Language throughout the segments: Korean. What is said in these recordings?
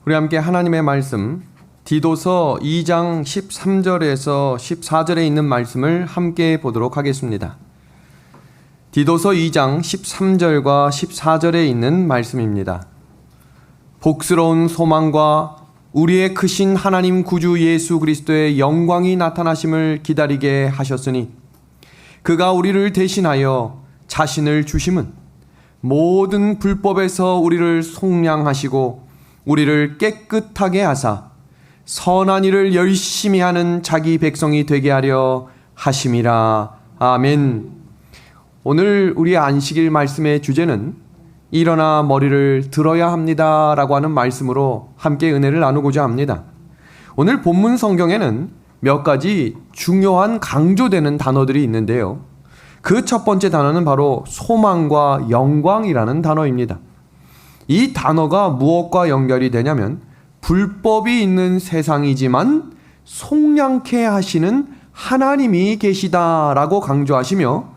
우리 함께 하나님의 말씀 디도서 2장 13절에서 14절에 있는 말씀을 함께 보도록 하겠습니다. 디도서 2장 13절과 14절에 있는 말씀입니다. 복스러운 소망과 우리의 크신 하나님 구주 예수 그리스도의 영광이 나타나심을 기다리게 하셨으니 그가 우리를 대신하여 자신을 주심은 모든 불법에서 우리를 속량하시고 우리를 깨끗하게 하사 선한 일을 열심히 하는 자기 백성이 되게 하려 하심이라. 아멘. 오늘 우리 안식일 말씀의 주제는 일어나 머리를 들어야 합니다 라고 하는 말씀으로 함께 은혜를 나누고자 합니다. 오늘 본문 성경에는 몇 가지 중요한 강조되는 단어들이 있는데요. 그 첫 번째 단어는 바로 소망과 영광이라는 단어입니다. 이 단어가 무엇과 연결이 되냐면 불법이 있는 세상이지만 속량케 하시는 하나님이 계시다라고 강조하시며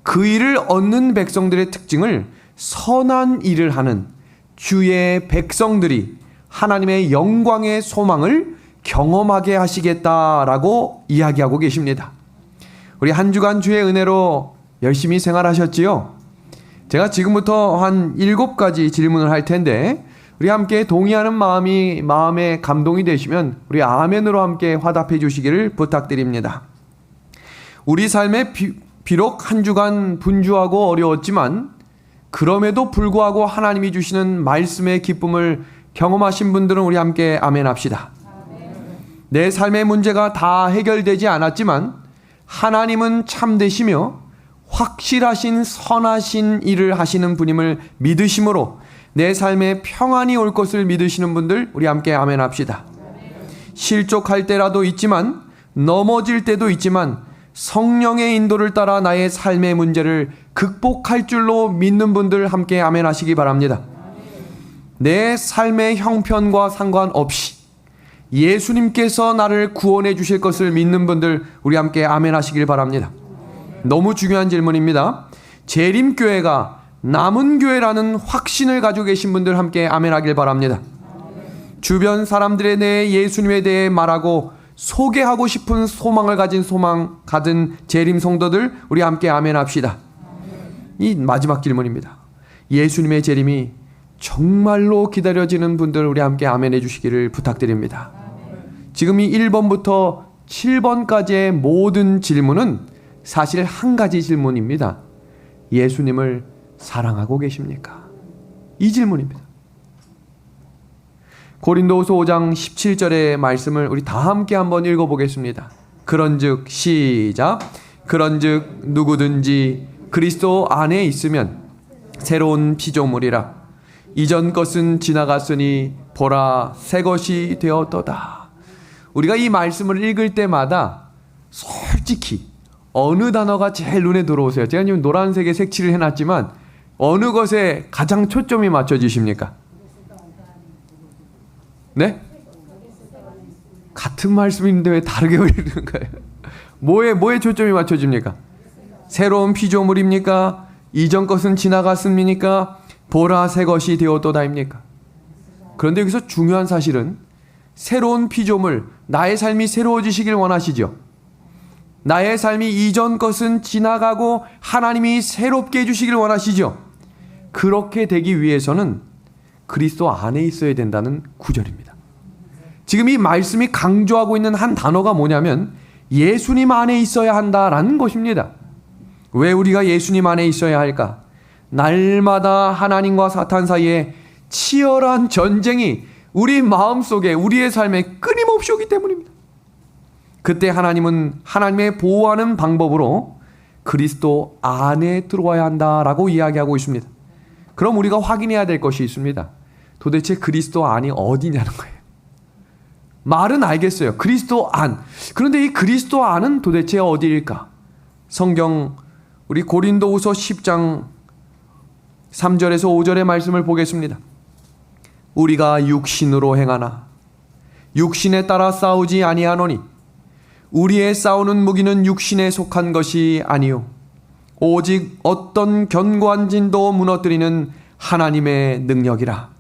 그 일을 얻는 백성들의 특징을 선한 일을 하는 주의 백성들이 하나님의 영광의 소망을 경험하게 하시겠다라고 이야기하고 계십니다. 우리 한 주간 주의 은혜로 열심히 생활하셨지요? 제가 지금부터 한 7가지 질문을 할 텐데 우리 함께 동의하는 마음에 감동이 되시면 우리 아멘으로 함께 화답해 주시기를 부탁드립니다. 우리 삶에 비록 한 주간 분주하고 어려웠지만 그럼에도 불구하고 하나님이 주시는 말씀의 기쁨을 경험하신 분들은 우리 함께 아멘 합시다. 내 삶의 문제가 다 해결되지 않았지만 하나님은 참되시며 확실하신 선하신 일을 하시는 분임을 믿으심으로 내 삶에 평안이 올 것을 믿으시는 분들 우리 함께 아멘 합시다. 실족할 때라도 있지만 넘어질 때도 있지만 성령의 인도를 따라 나의 삶의 문제를 극복할 줄로 믿는 분들 함께 아멘 하시기 바랍니다. 내 삶의 형편과 상관없이 예수님께서 나를 구원해 주실 것을 믿는 분들 우리 함께 아멘 하시길 바랍니다. 너무 중요한 질문입니다. 재림교회가 남은 교회라는 확신을 가지고 계신 분들 함께 아멘 하길 바랍니다. 주변 사람들에 대해 예수님에 대해 말하고 소개하고 싶은 소망을 가진 재림 성도들 우리 함께 아멘 합시다. 이 마지막 질문입니다. 예수님의 재림이 정말로 기다려지는 분들 우리 함께 아멘 해주시기를 부탁드립니다. 지금 이 1번부터 7번까지의 모든 질문은 사실 한 가지 질문입니다. 예수님을 사랑하고 계십니까? 이 질문입니다. 고린도후서 5장 17절의 말씀을 우리 다 함께 한번 읽어보겠습니다. 그런즉 시작. 그런즉 누구든지 그리스도 안에 있으면 새로운 피조물이라. 이전 것은 지나갔으니 보라 새 것이 되었도다. 우리가 이 말씀을 읽을 때마다 솔직히 어느 단어가 제일 눈에 들어오세요? 제가 지금 노란색에 색칠을 해놨지만 어느 것에 가장 초점이 맞춰지십니까? 네? 같은 말씀인데 왜 다르게 읽는 거예요? 뭐에 초점이 맞춰집니까? 새로운 피조물입니까? 이전 것은 지나갔습니까? 보라 새 것이 되었도다입니까? 그런데 여기서 중요한 사실은 새로운 피조물, 나의 삶이 새로워지시길 원하시죠? 나의 삶이 이전 것은 지나가고 하나님이 새롭게 해주시길 원하시죠? 그렇게 되기 위해서는 그리스도 안에 있어야 된다는 구절입니다. 지금 이 말씀이 강조하고 있는 한 단어가 뭐냐면 예수님 안에 있어야 한다라는 것입니다. 왜 우리가 예수님 안에 있어야 할까? 날마다 하나님과 사탄 사이에 치열한 전쟁이 우리 마음속에 우리의 삶에 끊임없이 오기 때문입니다. 그때 하나님은 하나님의 보호하는 방법으로 그리스도 안에 들어와야 한다라고 이야기하고 있습니다. 그럼 우리가 확인해야 될 것이 있습니다. 도대체 그리스도 안이 어디냐는 거예요. 말은 알겠어요. 그리스도 안. 그런데 이 그리스도 안은 도대체 어디일까? 성경 우리 고린도후서 10장 3절에서 5절의 말씀을 보겠습니다. 우리가 육신으로 행하나 육신에 따라 싸우지 아니하노니 우리의 싸우는 무기는 육신에 속한 것이 아니요 오직 어떤 견고한 진도 무너뜨리는 하나님의 능력이라.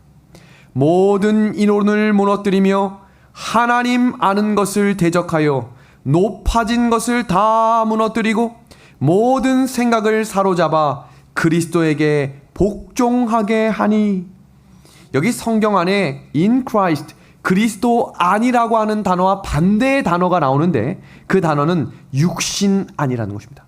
모든 이론을 무너뜨리며 하나님 아는 것을 대적하여 높아진 것을 다 무너뜨리고 모든 생각을 사로잡아 그리스도에게 복종하게 하니. 여기 성경 안에 in Christ, 그리스도 안이라고 하는 단어와 반대의 단어가 나오는데 그 단어는 육신 안이라는 것입니다.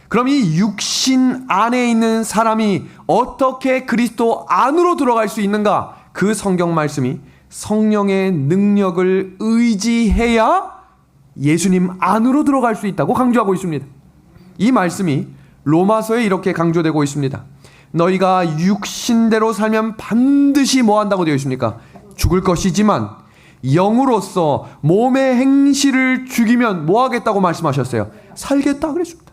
그럼 이 육신 안에 있는 사람이 어떻게 그리스도 안으로 들어갈 수 있는가? 그 성경 말씀이 성령의 능력을 의지해야 예수님 안으로 들어갈 수 있다고 강조하고 있습니다. 이 말씀이 로마서에 이렇게 강조되고 있습니다. 너희가 육신대로 살면 반드시 뭐 한다고 되어 있습니까? 죽을 것이지만 영으로서 몸의 행실을 죽이면 뭐 하겠다고 말씀하셨어요? 살겠다 그랬습니다.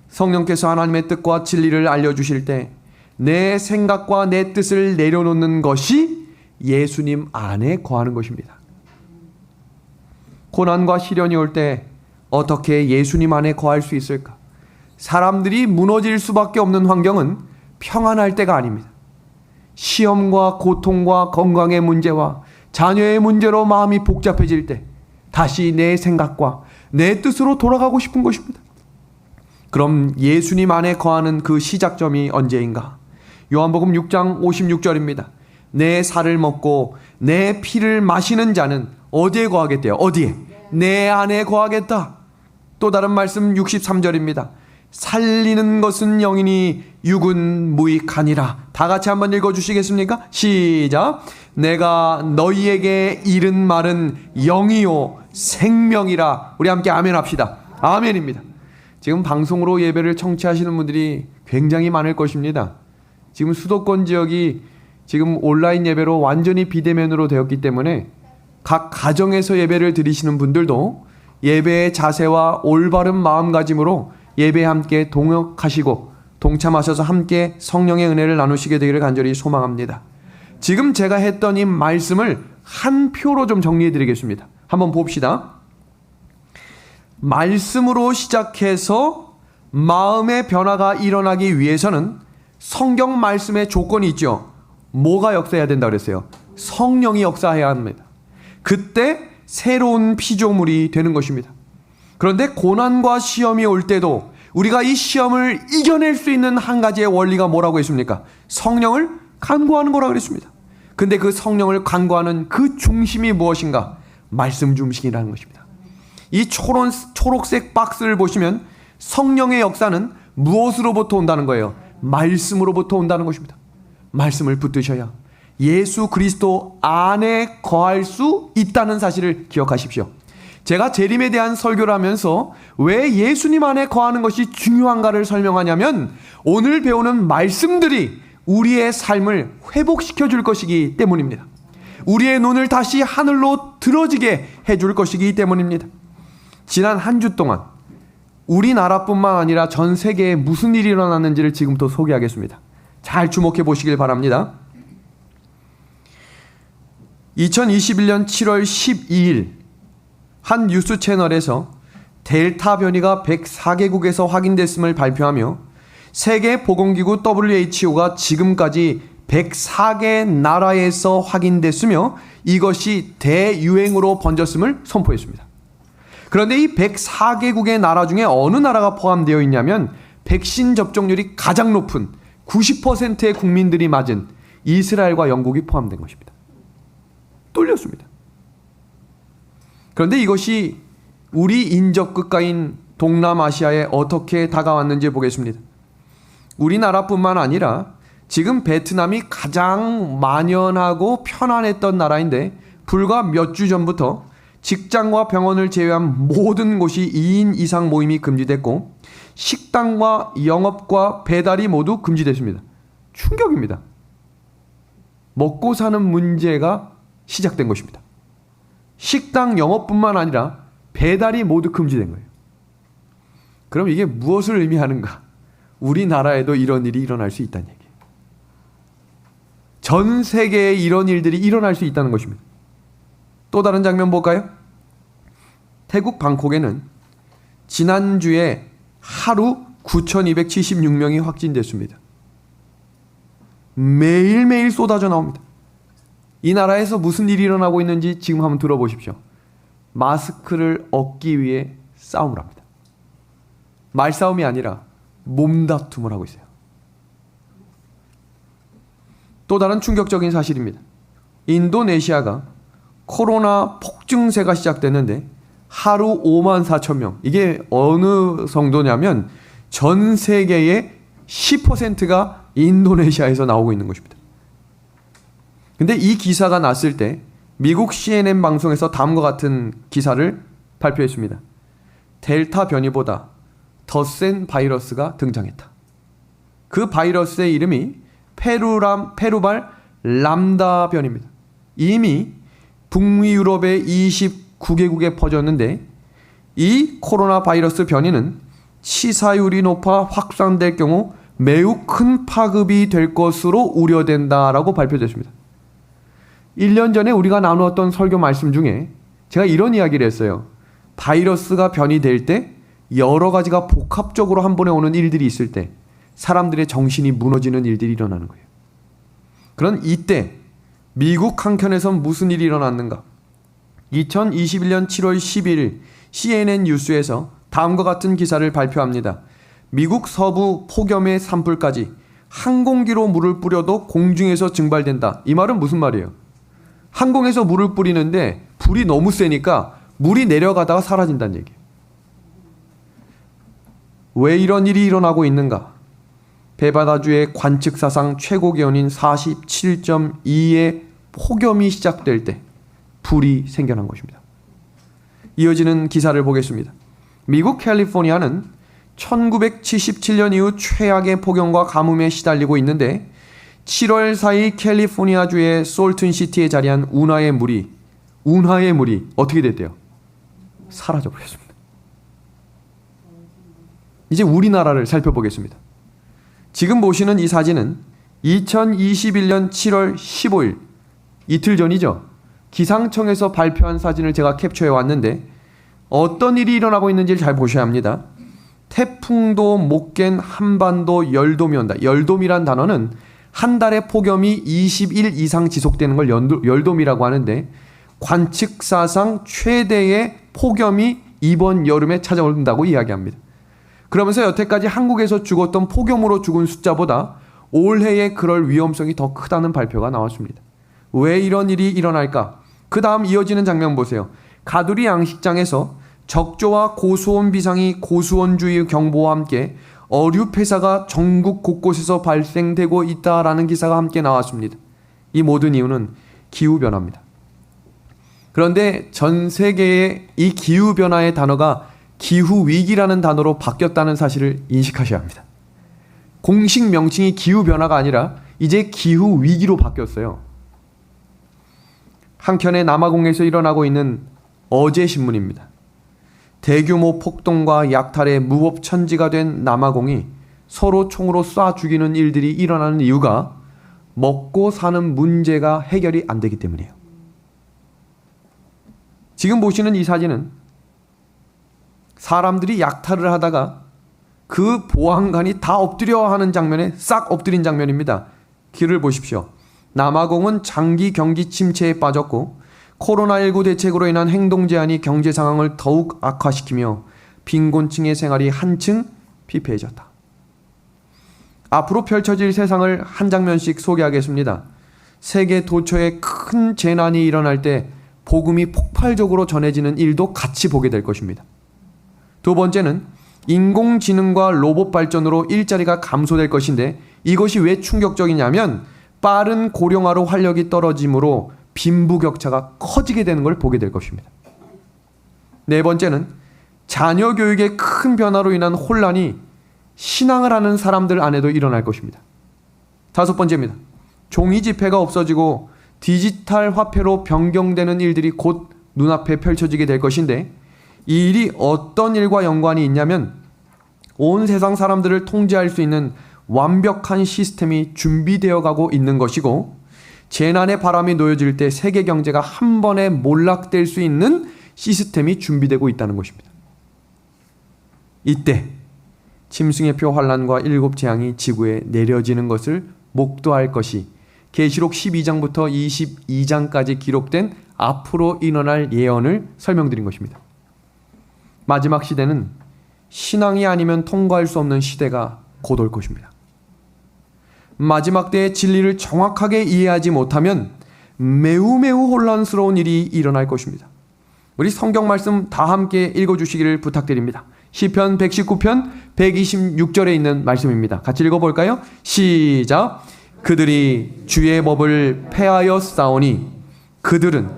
성령께서 하나님의 뜻과 진리를 알려주실 때 내 생각과 내 뜻을 내려놓는 것이 예수님 안에 거하는 것입니다. 고난과 시련이 올 때 어떻게 예수님 안에 거할 수 있을까? 사람들이 무너질 수밖에 없는 환경은 평안할 때가 아닙니다. 시험과 고통과 건강의 문제와 자녀의 문제로 마음이 복잡해질 때 다시 내 생각과 내 뜻으로 돌아가고 싶은 것입니다. 그럼 예수님 안에 거하는 그 시작점이 언제인가? 요한복음 6장 56절입니다. 내 살을 먹고 내 피를 마시는 자는 어디에 거하겠대요? 어디에? 내 안에 거하겠다. 또 다른 말씀 63절입니다. 살리는 것은 영이니 육은 무익하니라. 다 같이 한번 읽어주시겠습니까? 시작. 내가 너희에게 이른 말은 영이요 생명이라. 우리 함께 아멘 합시다. 아멘입니다. 지금 방송으로 예배를 청취하시는 분들이 굉장히 많을 것입니다. 지금 수도권 지역이 지금 온라인 예배로 완전히 비대면으로 되었기 때문에 각 가정에서 예배를 드리시는 분들도 예배의 자세와 올바른 마음가짐으로 예배에 함께 동역하시고 동참하셔서 함께 성령의 은혜를 나누시게 되기를 간절히 소망합니다. 지금 제가 했던 이 말씀을 한 표로 좀 정리해 드리겠습니다. 한번 봅시다. 말씀으로 시작해서 마음의 변화가 일어나기 위해서는 성경 말씀의 조건이 있죠. 뭐가 역사해야 된다 그랬어요? 성령이 역사해야 합니다. 그때 새로운 피조물이 되는 것입니다. 그런데 고난과 시험이 올 때도 우리가 이 시험을 이겨낼 수 있는 한 가지의 원리가 뭐라고 했습니까? 성령을 간구하는 거라고 그랬습니다. 근데 그 성령을 간구하는 그 중심이 무엇인가? 말씀 중심이라는 것입니다. 이 초록색 박스를 보시면 성령의 역사는 무엇으로부터 온다는 거예요? 말씀으로부터 온다는 것입니다. 말씀을 붙드셔야 예수 그리스도 안에 거할 수 있다는 사실을 기억하십시오. 제가 재림에 대한 설교를 하면서 왜 예수님 안에 거하는 것이 중요한가를 설명하냐면 오늘 배우는 말씀들이 우리의 삶을 회복시켜 줄 것이기 때문입니다. 우리의 눈을 다시 하늘로 들어지게 해줄 것이기 때문입니다. 지난 한 주 동안 우리나라뿐만 아니라 전 세계에 무슨 일이 일어났는지를 지금부터 소개하겠습니다. 잘 주목해 보시길 바랍니다. 2021년 7월 12일 한 뉴스 채널에서 델타 변이가 104개국에서 확인됐음을 발표하며 세계보건기구 WHO가 지금까지 104개 나라에서 확인됐으며 이것이 대유행으로 번졌음을 선포했습니다. 그런데 이 104개국의 나라 중에 어느 나라가 포함되어 있냐면 백신 접종률이 가장 높은 90%의 국민들이 맞은 이스라엘과 영국이 포함된 것입니다. 뚫렸습니다. 그런데 이것이 우리 인접 국가인 동남아시아에 어떻게 다가왔는지 보겠습니다. 우리나라뿐만 아니라 지금 베트남이 가장 만연하고 편안했던 나라인데 불과 몇 주 전부터 직장과 병원을 제외한 모든 곳이 2인 이상 모임이 금지됐고 식당과 영업과 배달이 모두 금지됐습니다. 충격입니다. 먹고 사는 문제가 시작된 것입니다. 식당 영업뿐만 아니라 배달이 모두 금지된 거예요. 그럼 이게 무엇을 의미하는가? 우리나라에도 이런 일이 일어날 수 있다는 얘기예요. 전 세계에 이런 일들이 일어날 수 있다는 것입니다. 또 다른 장면 볼까요? 태국 방콕에는 지난주에 하루 9,276명이 확진됐습니다. 매일매일 쏟아져 나옵니다. 이 나라에서 무슨 일이 일어나고 있는지 지금 한번 들어보십시오. 마스크를 얻기 위해 싸움을 합니다. 말싸움이 아니라 몸다툼을 하고 있어요. 또 다른 충격적인 사실입니다. 인도네시아가 코로나 폭증세가 시작됐는데 하루 5만 4천 명. 이게 어느 정도냐면 전 세계의 10%가 인도네시아에서 나오고 있는 것입니다. 근데 이 기사가 났을 때 미국 CNN 방송에서 다음과 같은 기사를 발표했습니다. 델타 변이보다 더 센 바이러스가 등장했다. 그 바이러스의 이름이 페루발 람다 변입니다. 이미 북미 유럽의 29개국에 퍼졌는데 이 코로나 바이러스 변이는 치사율이 높아 확산될 경우 매우 큰 파급이 될 것으로 우려된다라고 발표됐습니다. 1년 전에 우리가 나누었던 설교 말씀 중에 제가 이런 이야기를 했어요. 바이러스가 변이될 때 여러 가지가 복합적으로 한 번에 오는 일들이 있을 때 사람들의 정신이 무너지는 일들이 일어나는 거예요. 그런 이때 미국 한켠에선 무슨 일이 일어났는가? 2021년 7월 10일 CNN 뉴스에서 다음과 같은 기사를 발표합니다. 미국 서부 폭염의 산불까지 항공기로 물을 뿌려도 공중에서 증발된다. 이 말은 무슨 말이에요? 항공에서 물을 뿌리는데 불이 너무 세니까 물이 내려가다가 사라진다는 얘기예요. 왜 이런 일이 일어나고 있는가? 베바다주의 관측 사상 최고 기온인 47.2의 폭염이 시작될 때 불이 생겨난 것입니다. 이어지는 기사를 보겠습니다. 미국 캘리포니아는 1977년 이후 최악의 폭염과 가뭄에 시달리고 있는데 7월 4일 캘리포니아주의 솔튼시티에 자리한 운하의 물이 어떻게 됐대요? 사라져버렸습니다. 이제 우리나라를 살펴보겠습니다. 지금 보시는 이 사진은 2021년 7월 15일 이틀 전이죠. 기상청에서 발표한 사진을 제가 캡처해 왔는데 어떤 일이 일어나고 있는지를 잘 보셔야 합니다. 태풍도 못 깬 한반도 열돔이 온다. 열돔이란 단어는 한 달의 폭염이 20일 이상 지속되는 걸 열돔이라고 하는데 관측사상 최대의 폭염이 이번 여름에 찾아온다고 이야기합니다. 그러면서 여태까지 한국에서 죽었던 폭염으로 죽은 숫자보다 올해에 그럴 위험성이 더 크다는 발표가 나왔습니다. 왜 이런 일이 일어날까? 그 다음 이어지는 장면 보세요. 가두리 양식장에서 적조와 고수온 비상이 고수온주의 경보와 함께 어류 폐사가 전국 곳곳에서 발생되고 있다라는 기사가 함께 나왔습니다. 이 모든 이유는 기후변화입니다. 그런데 전 세계의 이 기후변화의 단어가 기후위기라는 단어로 바뀌었다는 사실을 인식하셔야 합니다. 공식 명칭이 기후변화가 아니라 이제 기후위기로 바뀌었어요. 한켠에 남아공에서 일어나고 있는 어제 신문입니다. 대규모 폭동과 약탈의 무법천지가 된 남아공이 서로 총으로 쏴 죽이는 일들이 일어나는 이유가 먹고 사는 문제가 해결이 안 되기 때문이에요. 지금 보시는 이 사진은 사람들이 약탈을 하다가 그 보안관이 다 엎드려 하는 장면에 싹 엎드린 장면입니다. 길을 보십시오. 남아공은 장기 경기 침체에 빠졌고 코로나19 대책으로 인한 행동 제한이 경제 상황을 더욱 악화시키며 빈곤층의 생활이 한층 피폐해졌다. 앞으로 펼쳐질 세상을 한 장면씩 소개하겠습니다. 세계 도처에 큰 재난이 일어날 때 복음이 폭발적으로 전해지는 일도 같이 보게 될 것입니다. 두 번째는 인공지능과 로봇 발전으로 일자리가 감소될 것인데 이것이 왜 충격적이냐면 빠른 고령화로 활력이 떨어짐으로 빈부격차가 커지게 되는 걸 보게 될 것입니다. 네 번째는 자녀 교육의 큰 변화로 인한 혼란이 신앙을 하는 사람들 안에도 일어날 것입니다. 다섯 번째입니다. 종이 지폐가 없어지고 디지털 화폐로 변경되는 일들이 곧 눈앞에 펼쳐지게 될 것인데 이 일이 어떤 일과 연관이 있냐면 온 세상 사람들을 통제할 수 있는 완벽한 시스템이 준비되어 가고 있는 것이고 재난의 바람이 놓여질 때 세계 경제가 한 번에 몰락될 수 있는 시스템이 준비되고 있다는 것입니다. 이때 짐승의 표 환란과 일곱 재앙이 지구에 내려지는 것을 목도할 것이 계시록 12장부터 22장까지 기록된 앞으로 일어날 예언을 설명드린 것입니다. 마지막 시대는 신앙이 아니면 통과할 수 없는 시대가 곧 올 것입니다. 마지막 때의 진리를 정확하게 이해하지 못하면 매우 혼란스러운 일이 일어날 것입니다. 우리 성경 말씀 다 함께 읽어주시기를 부탁드립니다. 시편 119편 126절에 있는 말씀입니다. 같이 읽어볼까요? 시작. 그들이 주의 법을 폐하여 싸우니 그들은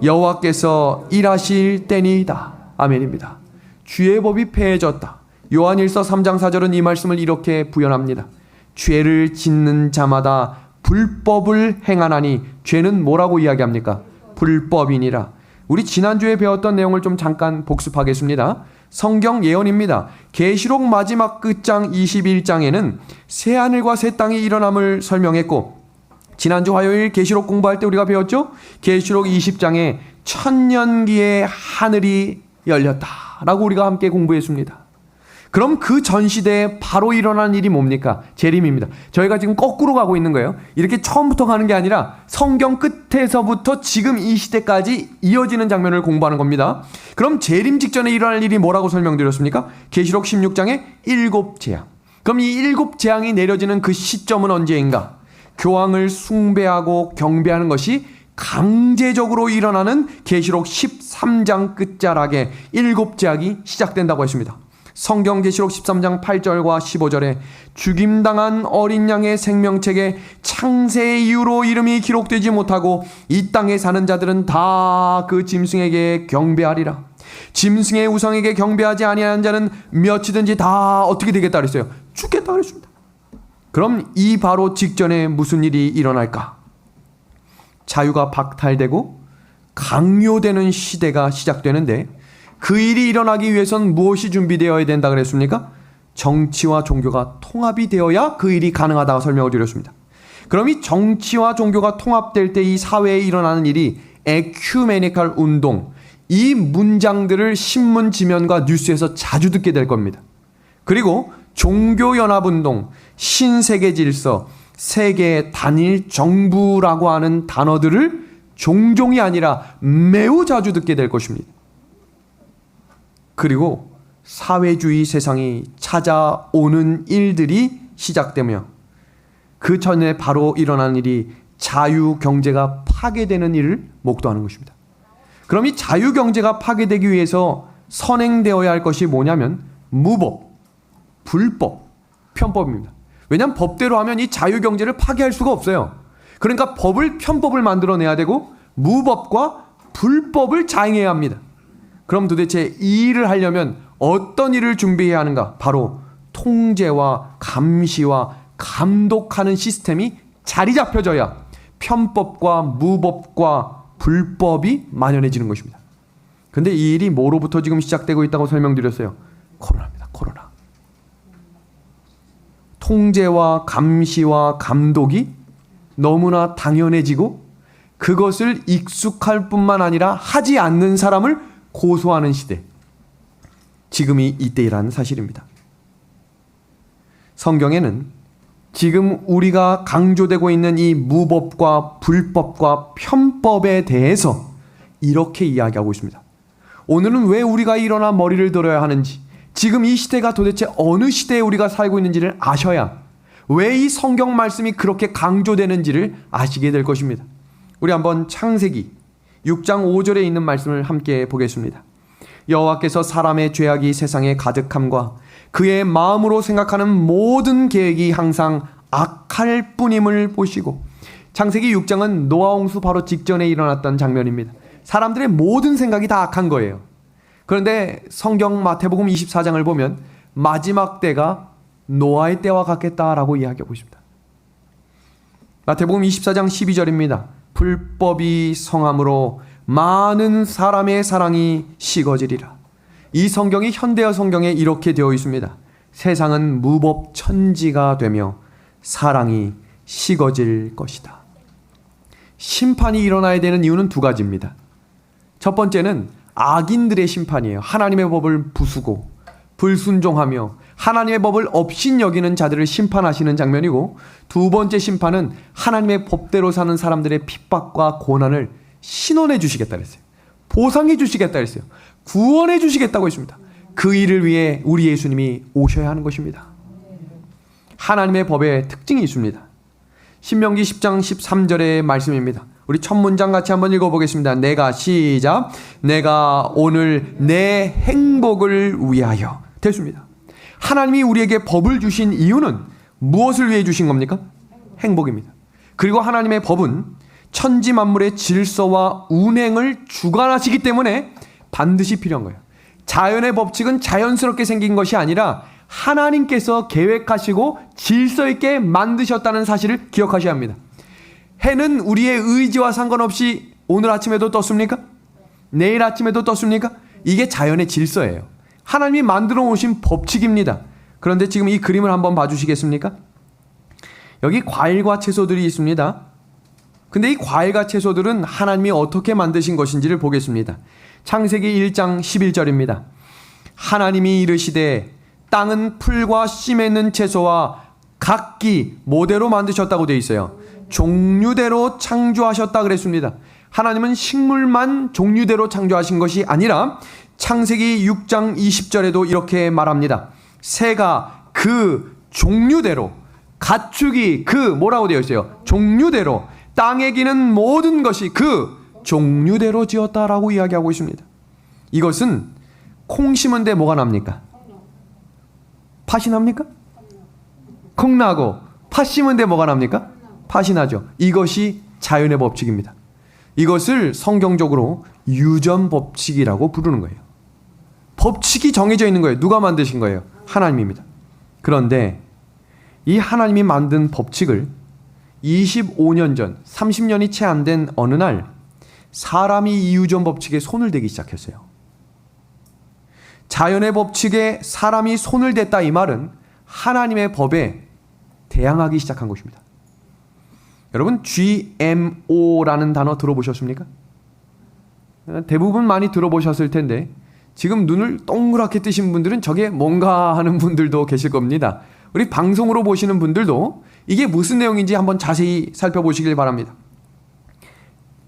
여호와께서 일하실 때니이다. 아멘입니다. 주의 법이 폐해졌다. 요한일서 3장 4절은 이 말씀을 이렇게 부연합니다. 죄를 짓는 자마다 불법을 행하나니 죄는 뭐라고 이야기합니까? 불법이니라. 우리 지난주에 배웠던 내용을 좀 잠깐 복습하겠습니다. 성경 예언입니다. 계시록 마지막 끝장 21장에는 새하늘과 새 땅이 일어남을 설명했고, 지난주 화요일 계시록 공부할 때 우리가 배웠죠? 계시록 20장에 천년기의 하늘이 열렸다라고 우리가 함께 공부했습니다. 그럼 그 전시대에 바로 일어난 일이 뭡니까? 재림입니다. 저희가 지금 거꾸로 가고 있는 거예요. 이렇게 처음부터 가는 게 아니라 성경 끝에서부터 지금 이 시대까지 이어지는 장면을 공부하는 겁니다. 그럼 재림 직전에 일어날 일이 뭐라고 설명드렸습니까? 계시록 16장의 7재앙. 그럼 이 7재앙이 내려지는 그 시점은 언제인가? 교황을 숭배하고 경배하는 것이 강제적으로 일어나는 계시록 13장 끝자락에 7재앙이 시작된다고 했습니다. 성경 계시록 13장 8절과 15절에 죽임당한 어린 양의 생명책에 창세의 이후로 이름이 기록되지 못하고 이 땅에 사는 자들은 다 그 짐승에게 경배하리라. 짐승의 우상에게 경배하지 아니하는 자는 몇이든지 다 어떻게 되겠다 그랬어요? 죽겠다 그랬습니다. 그럼 이 바로 직전에 무슨 일이 일어날까? 자유가 박탈되고 강요되는 시대가 시작되는데, 그 일이 일어나기 위해선 무엇이 준비되어야 된다 그랬습니까? 정치와 종교가 통합이 되어야 그 일이 가능하다고 설명을 드렸습니다. 그럼 이 정치와 종교가 통합될 때 이 사회에 일어나는 일이 에큐메니칼 운동, 이 문장들을 신문 지면과 뉴스에서 자주 듣게 될 겁니다. 그리고 종교연합운동, 신세계질서, 세계 단일 정부라고 하는 단어들을 종종이 아니라 매우 자주 듣게 될 것입니다. 그리고 사회주의 세상이 찾아오는 일들이 시작되며 그 전에 바로 일어나는 일이 자유경제가 파괴되는 일을 목도하는 것입니다. 그럼 이 자유경제가 파괴되기 위해서 선행되어야 할 것이 뭐냐면 무법, 불법, 편법입니다. 왜냐하면 법대로 하면 이 자유경제를 파괴할 수가 없어요. 그러니까 편법을 만들어내야 되고 무법과 불법을 자행해야 합니다. 그럼 도대체 이 일을 하려면 어떤 일을 준비해야 하는가? 바로 통제와 감시와 감독하는 시스템이 자리 잡혀져야 편법과 무법과 불법이 만연해지는 것입니다. 그런데 이 일이 뭐로부터 지금 시작되고 있다고 설명드렸어요? 코로나입니다. 코로나. 통제와 감시와 감독이 너무나 당연해지고 그것을 익숙할 뿐만 아니라 하지 않는 사람을 고소하는 시대. 지금이 이때이라는 사실입니다. 성경에는 지금 우리가 강조되고 있는 이 무법과 불법과 편법에 대해서 이렇게 이야기하고 있습니다. 오늘은 왜 우리가 일어나 머리를 들어야 하는지, 지금 이 시대가 도대체 어느 시대에 우리가 살고 있는지를 아셔야 왜 이 성경 말씀이 그렇게 강조되는지를 아시게 될 것입니다. 우리 한번 창세기 6장 5절에 있는 말씀을 함께 보겠습니다. 여호와께서 사람의 죄악이 세상에 가득함과 그의 마음으로 생각하는 모든 계획이 항상 악할 뿐임을 보시고. 창세기 6장은 노아 홍수 바로 직전에 일어났던 장면입니다. 사람들의 모든 생각이 다 악한 거예요. 그런데 성경 마태복음 24장을 보면 마지막 때가 노아의 때와 같겠다라고 이야기하고 있습니다. 마태복음 24장 12절입니다. 불법이 성함으로 많은 사람의 사랑이 식어지리라. 이 성경이 현대어 성경에 이렇게 되어 있습니다. 세상은 무법 천지가 되며 사랑이 식어질 것이다. 심판이 일어나야 되는 이유는 두 가지입니다. 첫 번째는 악인들의 심판이에요. 하나님의 법을 부수고 불순종하며 하나님의 법을 업신여기는 자들을 심판하시는 장면이고, 두 번째 심판은 하나님의 법대로 사는 사람들의 핍박과 고난을 신원해 주시겠다 그랬어요. 보상해 주시겠다 그랬어요. 구원해 주시겠다고 했습니다. 그 일을 위해 우리 예수님이 오셔야 하는 것입니다. 하나님의 법의 특징이 있습니다. 신명기 10장 13절의 말씀입니다. 우리 첫 문장 같이 한번 읽어보겠습니다. 시작. 내가 오늘 내 행복을 위하여. 됐습니다. 하나님이 우리에게 법을 주신 이유는 무엇을 위해 주신 겁니까? 행복입니다. 그리고 하나님의 법은 천지 만물의 질서와 운행을 주관하시기 때문에 반드시 필요한 거예요. 자연의 법칙은 자연스럽게 생긴 것이 아니라 하나님께서 계획하시고 질서 있게 만드셨다는 사실을 기억하셔야 합니다. 해는 우리의 의지와 상관없이 오늘 아침에도 떴습니까? 내일 아침에도 떴습니까? 이게 자연의 질서예요. 하나님이 만들어 오신 법칙입니다. 그런데 지금 이 그림을 한번 봐주시겠습니까? 여기 과일과 채소들이 있습니다. 근데 이 과일과 채소들은 하나님이 어떻게 만드신 것인지를 보겠습니다. 창세기 1장 11절입니다. 하나님이 이르시되 땅은 풀과 씨 맺는 채소와 각기 모대로 만드셨다고 되어 있어요. 종류대로 창조하셨다 그랬습니다. 하나님은 식물만 종류대로 창조하신 것이 아니라 창세기 6장 20절에도 이렇게 말합니다. 새가 그 종류대로, 가축이 그 뭐라고 되어 있어요? 종류대로, 땅에 기는 모든 것이 그 종류대로 지었다라고 이야기하고 있습니다. 이것은 콩 심은데 뭐가 납니까? 팥이 납니까? 콩 나고 팥 심은데 뭐가 납니까? 팥이 나죠. 이것이 자연의 법칙입니다. 이것을 성경적으로 유전 법칙이라고 부르는 거예요. 법칙이 정해져 있는 거예요. 누가 만드신 거예요? 하나님입니다. 그런데 이 하나님이 만든 법칙을 25년 전, 30년이 채 안 된 어느 날 사람이 이 유전 법칙에 손을 대기 시작했어요. 자연의 법칙에 사람이 손을 댔다 이 말은 하나님의 법에 대항하기 시작한 것입니다. 여러분 GMO라는 단어 들어보셨습니까? 대부분 많이 들어보셨을 텐데 지금 눈을 동그랗게 뜨신 분들은 저게 뭔가 하는 분들도 계실 겁니다. 우리 방송으로 보시는 분들도 이게 무슨 내용인지 한번 자세히 살펴보시길 바랍니다.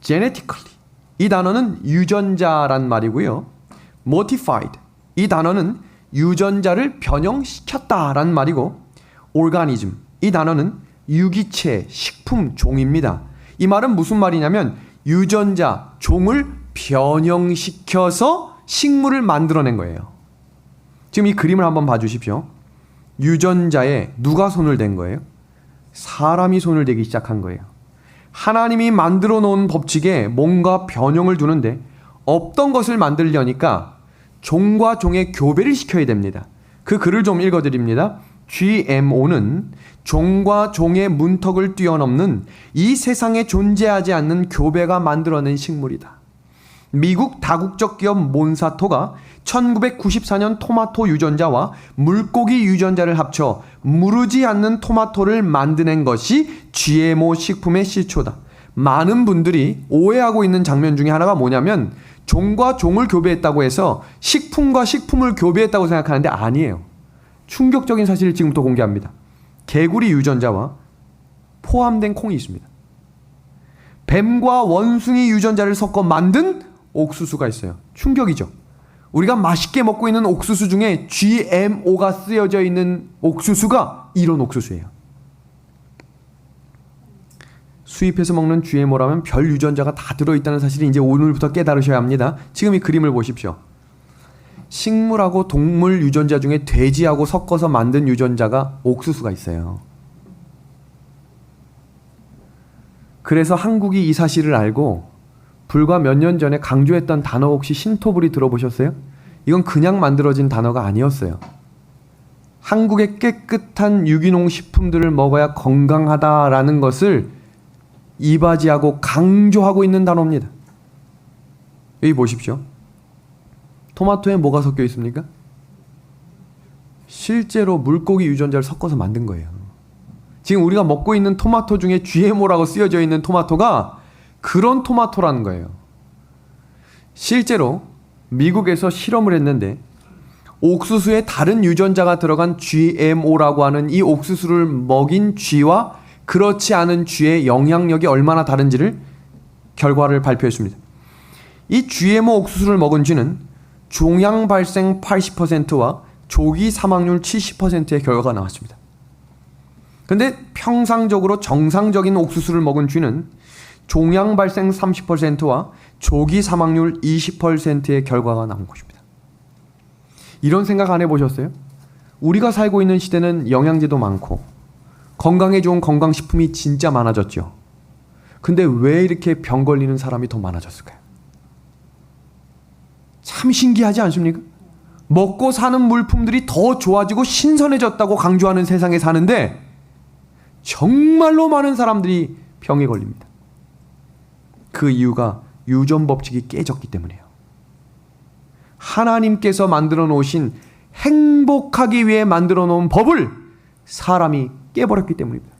genetically 이 단어는 유전자란 말이고요. modified 이 단어는 유전자를 변형시켰다란 말이고 organism 이 단어는 유기체, 식품, 종입니다. 이 말은 무슨 말이냐면 유전자, 종을 변형시켜서 식물을 만들어낸 거예요. 지금 이 그림을 한번 봐주십시오. 유전자에 누가 손을 댄 거예요? 사람이 손을 대기 시작한 거예요. 하나님이 만들어 놓은 법칙에 뭔가 변형을 두는데 없던 것을 만들려니까 종과 종의 교배를 시켜야 됩니다. 그 글을 좀 읽어드립니다. GMO는 종과 종의 문턱을 뛰어넘는 이 세상에 존재하지 않는 교배가 만들어낸 식물이다. 미국 다국적 기업 몬사토가 1994년 토마토 유전자와 물고기 유전자를 합쳐 무르지 않는 토마토를 만드는 것이 GMO 식품의 시초다. 많은 분들이 오해하고 있는 장면 중에 하나가 뭐냐면 종과 종을 교배했다고 해서 식품과 식품을 교배했다고 생각하는데 아니에요. 충격적인 사실을 지금부터 공개합니다. 개구리 유전자와 포함된 콩이 있습니다. 뱀과 원숭이 유전자를 섞어 만든 옥수수가 있어요. 충격이죠. 우리가 맛있게 먹고 있는 옥수수 중에 GMO가 쓰여져 있는 옥수수가 이런 옥수수예요. 수입해서 먹는 GMO라면 별 유전자가 다 들어있다는 사실을 이제 오늘부터 깨달으셔야 합니다. 지금 이 그림을 보십시오. 식물하고 동물 유전자 중에 돼지하고 섞어서 만든 유전자가 옥수수가 있어요. 그래서 한국이 이 사실을 알고 불과 몇 년 전에 강조했던 단어 혹시 신토불이 들어보셨어요? 이건 그냥 만들어진 단어가 아니었어요. 한국의 깨끗한 유기농 식품들을 먹어야 건강하다라는 것을 이바지하고 강조하고 있는 단어입니다. 여기 보십시오. 토마토에 뭐가 섞여 있습니까? 실제로 물고기 유전자를 섞어서 만든 거예요. 지금 우리가 먹고 있는 토마토 중에 GMO라고 쓰여져 있는 토마토가 그런 토마토라는 거예요. 실제로 미국에서 실험을 했는데 옥수수에 다른 유전자가 들어간 GMO라고 하는 이 옥수수를 먹인 쥐와 그렇지 않은 쥐의 영향력이 얼마나 다른지를 결과를 발표했습니다. 이 GMO 옥수수를 먹은 쥐는 종양 발생 80%와 조기 사망률 70%의 결과가 나왔습니다. 근데 평상적으로 정상적인 옥수수를 먹은 쥐는 종양 발생 30%와 조기 사망률 20%의 결과가 나온 것입니다. 이런 생각 안 해보셨어요? 우리가 살고 있는 시대는 영양제도 많고 건강에 좋은 건강식품이 진짜 많아졌죠. 근데 왜 이렇게 병 걸리는 사람이 더 많아졌을까요? 참 신기하지 않습니까? 먹고 사는 물품들이 더 좋아지고 신선해졌다고 강조하는 세상에 사는데 정말로 많은 사람들이 병에 걸립니다. 그 이유가 유전 법칙이 깨졌기 때문이에요. 하나님께서 만들어 놓으신 행복하기 위해 만들어 놓은 법을 사람이 깨버렸기 때문입니다.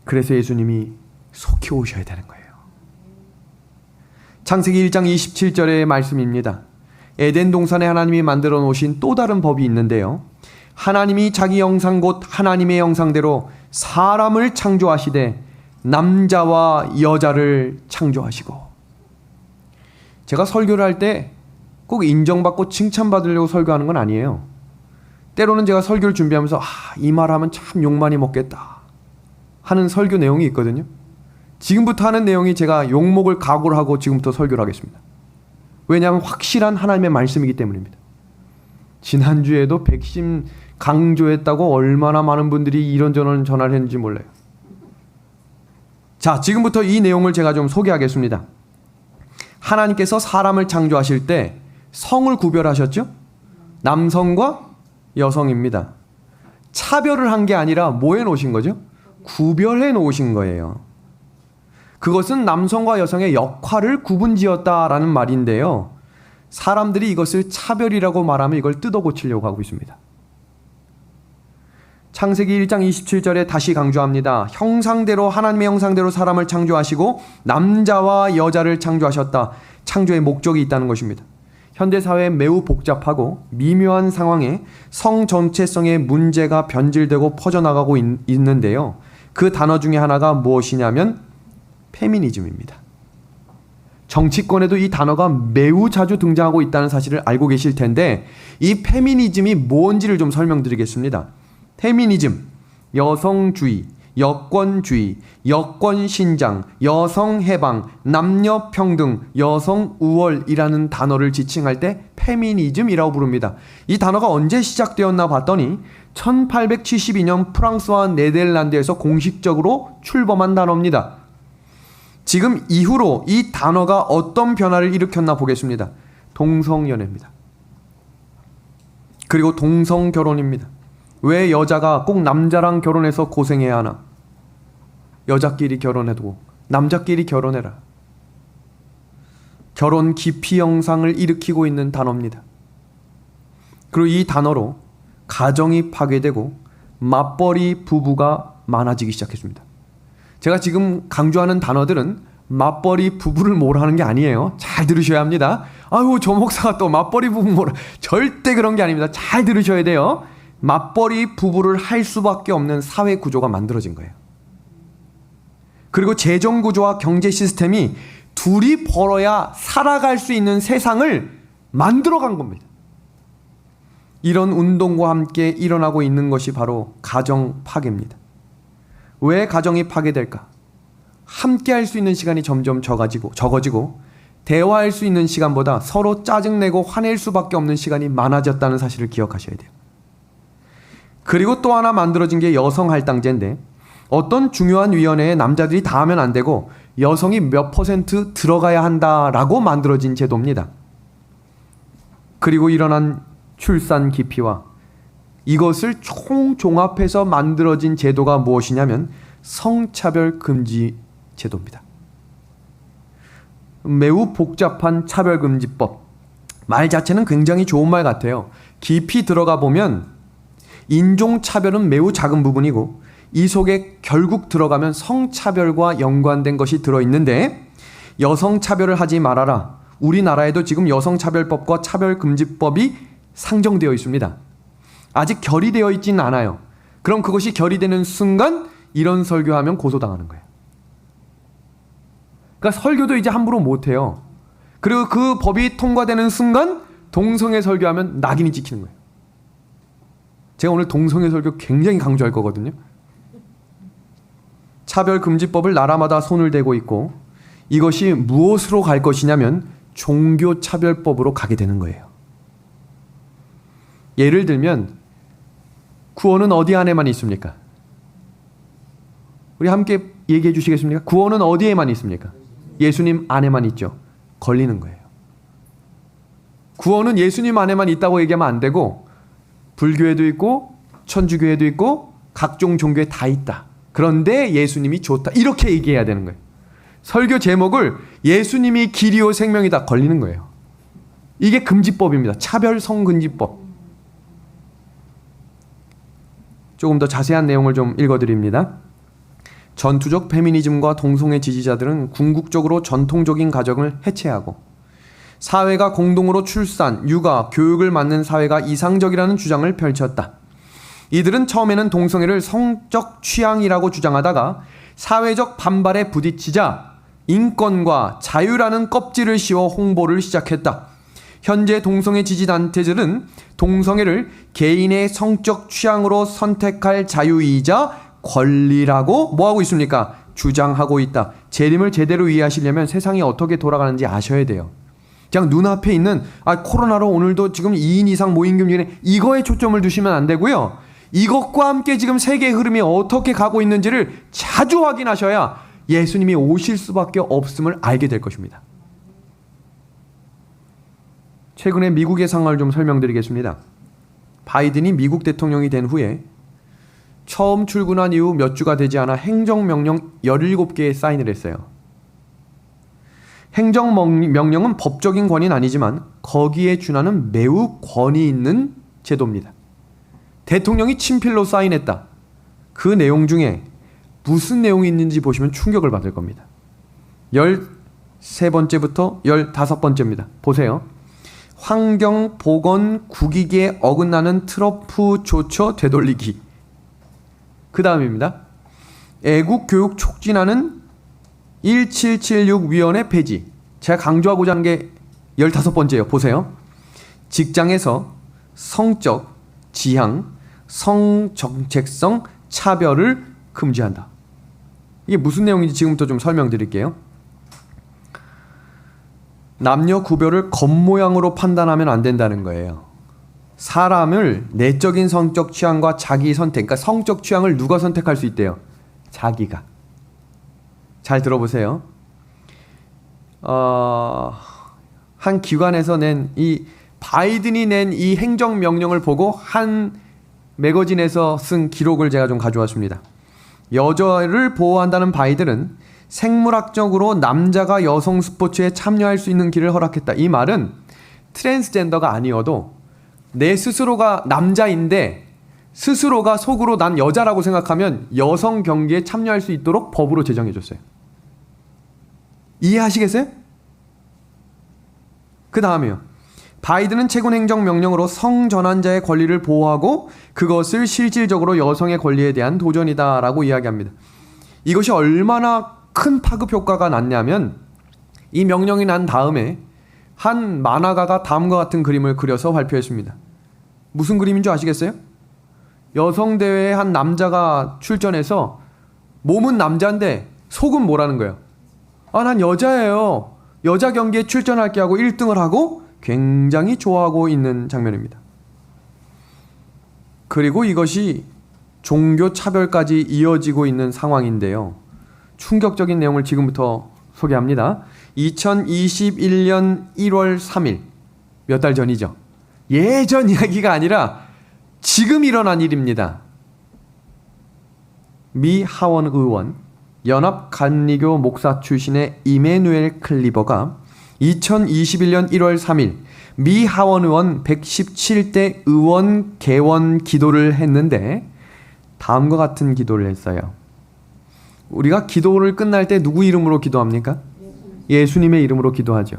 그래서 예수님이 속히 오셔야 되는 거예요. 창세기 1장 27절의 말씀입니다. 에덴 동산에 하나님이 만들어 놓으신 또 다른 법이 있는데요. 하나님이 자기 형상 곧 하나님의 형상대로 사람을 창조하시되 남자와 여자를 창조하시고. 제가 설교를 할 때 꼭 인정받고 칭찬받으려고 설교하는 건 아니에요. 때로는 제가 설교를 준비하면서 이 말하면 참 욕 많이 먹겠다 하는 설교 내용이 있거든요. 지금부터 하는 내용이 제가 욕먹을 각오를 하고 지금부터 설교를 하겠습니다. 왜냐하면 확실한 하나님의 말씀이기 때문입니다. 지난주에도 백신 강조했다고 얼마나 많은 분들이 이런저런 전화를 했는지 몰라요. 자, 지금부터 이 내용을 제가 좀 소개하겠습니다. 하나님께서 사람을 창조하실 때 성을 구별하셨죠? 남성과 여성입니다. 차별을 한 게 아니라 뭐 해놓으신 거죠? 구별해 놓으신 거예요. 그것은 남성과 여성의 역할을 구분지었다라는 말인데요. 사람들이 이것을 차별이라고 말하면 이걸 뜯어고치려고 하고 있습니다. 창세기 1장 27절에 다시 강조합니다. 형상대로 하나님의 형상대로 사람을 창조하시고 남자와 여자를 창조하셨다. 창조의 목적이 있다는 것입니다. 현대사회에 매우 복잡하고 미묘한 상황에 성 전체성의 문제가 변질되고 퍼져나가고 있는데요. 그 단어 중에 하나가 무엇이냐면 페미니즘입니다. 정치권에도 이 단어가 매우 자주 등장하고 있다는 사실을 알고 계실 텐데 이 페미니즘이 뭔지를 좀 설명드리겠습니다. 페미니즘, 여성주의, 여권주의, 여권신장, 여성해방, 남녀평등, 여성우월이라는 단어를 지칭할 때 페미니즘이라고 부릅니다. 이 단어가 언제 시작되었나 봤더니 1872년 프랑스와 네덜란드에서 공식적으로 출범한 단어입니다. 지금 이후로 이 단어가 어떤 변화를 일으켰나 보겠습니다. 동성연애입니다. 그리고 동성결혼입니다. 왜 여자가 꼭 남자랑 결혼해서 고생해야 하나? 여자끼리 결혼해도 남자끼리 결혼해라. 결혼 기피 현상을 일으키고 있는 단어입니다. 그리고 이 단어로 가정이 파괴되고 맞벌이 부부가 많아지기 시작했습니다. 제가 지금 강조하는 단어들은 맞벌이 부부를 뭐라는 게 아니에요. 잘 들으셔야 합니다. 아유, 조 목사가 또 맞벌이 부부 뭐라. 절대 그런 게 아닙니다. 잘 들으셔야 돼요. 맞벌이 부부를 할 수밖에 없는 사회 구조가 만들어진 거예요. 그리고 재정 구조와 경제 시스템이 둘이 벌어야 살아갈 수 있는 세상을 만들어간 겁니다. 이런 운동과 함께 일어나고 있는 것이 바로 가정 파괴입니다. 왜 가정이 파괴될까? 함께 할 수 있는 시간이 점점 적어지고 대화할 수 있는 시간보다 서로 짜증내고 화낼 수밖에 없는 시간이 많아졌다는 사실을 기억하셔야 돼요. 그리고 또 하나 만들어진 게 여성 할당제인데 어떤 중요한 위원회에 남자들이 다 하면 안 되고 여성이 몇 % 들어가야 한다라고 만들어진 제도입니다. 그리고 일어난 출산 기피와 이것을 총종합해서 만들어진 제도가 무엇이냐면 성차별 금지 제도입니다. 매우 복잡한 차별금지법. 말 자체는 굉장히 좋은 말 같아요. 깊이 들어가 보면 인종차별은 매우 작은 부분이고 이 속에 결국 들어가면 성차별과 연관된 것이 들어있는데 여성차별을 하지 말아라. 우리나라에도 지금 여성차별법과 차별금지법이 상정되어 있습니다. 아직 결의되어 있지는 않아요. 그럼 그것이 결의되는 순간 이런 설교하면 고소당하는 거예요. 그러니까 설교도 이제 함부로 못해요. 그리고 그 법이 통과되는 순간 동성애 설교하면 낙인이 찍히는 거예요. 제가 오늘 동성애 설교 굉장히 강조할 거거든요. 차별금지법을 나라마다 손을 대고 있고 이것이 무엇으로 갈 것이냐면 종교차별법으로 가게 되는 거예요. 예를 들면 구원은 어디 안에만 있습니까? 우리 함께 얘기해 주시겠습니까? 구원은 어디에만 있습니까? 예수님 안에만 있죠. 걸리는 거예요. 구원은 예수님 안에만 있다고 얘기하면 안 되고 불교에도 있고 천주교에도 있고 각종 종교에 다 있다. 그런데 예수님이 좋다. 이렇게 얘기해야 되는 거예요. 설교 제목을 예수님이 길이요 생명이다 걸리는 거예요. 이게 금지법입니다. 차별성금지법. 조금 더 자세한 내용을 좀 읽어드립니다. 전투적 페미니즘과 동성애 지지자들은 궁극적으로 전통적인 가정을 해체하고 사회가 공동으로 출산, 육아, 교육을 맡는 사회가 이상적이라는 주장을 펼쳤다. 이들은 처음에는 동성애를 성적 취향이라고 주장하다가 사회적 반발에 부딪히자 인권과 자유라는 껍질을 씌워 홍보를 시작했다. 현재 동성애 지지단체들은 동성애를 개인의 성적 취향으로 선택할 자유이자 권리라고 뭐하고 있습니까? 주장하고 있다. 재림을 제대로 이해하시려면 세상이 어떻게 돌아가는지 아셔야 돼요. 그냥 눈앞에 있는 코로나로 오늘도 지금 2인 이상 모임 금지에 이거에 초점을 두시면 안 되고요. 이것과 함께 지금 세계의 흐름이 어떻게 가고 있는지를 자주 확인하셔야 예수님이 오실 수밖에 없음을 알게 될 것입니다. 최근에 미국의 상황을 좀 설명드리겠습니다. 바이든이 미국 대통령이 된 후에 처음 출근한 이후 몇 주가 되지 않아 행정명령 17개에 사인을 했어요. 행정명령은 법적인 권위는 아니지만 거기에 준하는 매우 권위 있는 제도입니다. 대통령이 친필로 사인했다. 그 내용 중에 무슨 내용이 있는지 보시면 충격을 받을 겁니다. 13번째부터 15번째입니다. 보세요. 환경, 보건, 국익에 어긋나는 트럼프 조처 되돌리기. 그 다음입니다. 애국교육 촉진하는 1776위원회 폐지. 제가 강조하고자 하는 게 15번째예요. 보세요. 직장에서 성적, 지향, 성정책성 차별을 금지한다. 이게 무슨 내용인지 지금부터 좀 설명드릴게요. 남녀 구별을 겉모양으로 판단하면 안 된다는 거예요. 사람을 내적인 성적 취향과 자기 선택, 그러니까 성적 취향을 누가 선택할 수 있대요? 자기가. 잘 들어보세요. 한 기관에서 바이든이 낸 이 행정명령을 보고 한 매거진에서 쓴 기록을 제가 좀 가져왔습니다. 여자를 보호한다는 바이든은 생물학적으로 남자가 여성 스포츠에 참여할 수 있는 길을 허락했다. 이 말은 트랜스젠더가 아니어도 내 스스로가 남자인데 스스로가 속으로 난 여자라고 생각하면 여성 경기에 참여할 수 있도록 법으로 제정해줬어요. 이해하시겠어요? 그 다음에요. 바이든은 최근 행정명령으로 성전환자의 권리를 보호하고 그것을 실질적으로 여성의 권리에 대한 도전이다라고 이야기합니다. 이것이 얼마나 큰 파급 효과가 났냐면 이 명령이 난 다음에 한 만화가가 다음과 같은 그림을 그려서 발표했습니다. 무슨 그림인 줄 아시겠어요? 여성대회에 한 남자가 출전해서 몸은 남자인데 속은 뭐라는 거예요? 난 여자예요. 여자 경기에 출전할게 하고 1등을 하고 굉장히 좋아하고 있는 장면입니다. 그리고 이것이 종교 차별까지 이어지고 있는 상황인데요. 충격적인 내용을 지금부터 소개합니다. 2021년 1월 3일, 몇 달 전이죠. 예전 이야기가 아니라 지금 일어난 일입니다. 미 하원 의원, 연합간리교 목사 출신의 이메누엘 클리버가 2021년 1월 3일 미 하원 의원 117대 의원 개원 기도를 했는데 다음과 같은 기도를 했어요. 우리가 기도를 끝날 때 누구 이름으로 기도합니까? 예수님의 이름으로 기도하죠.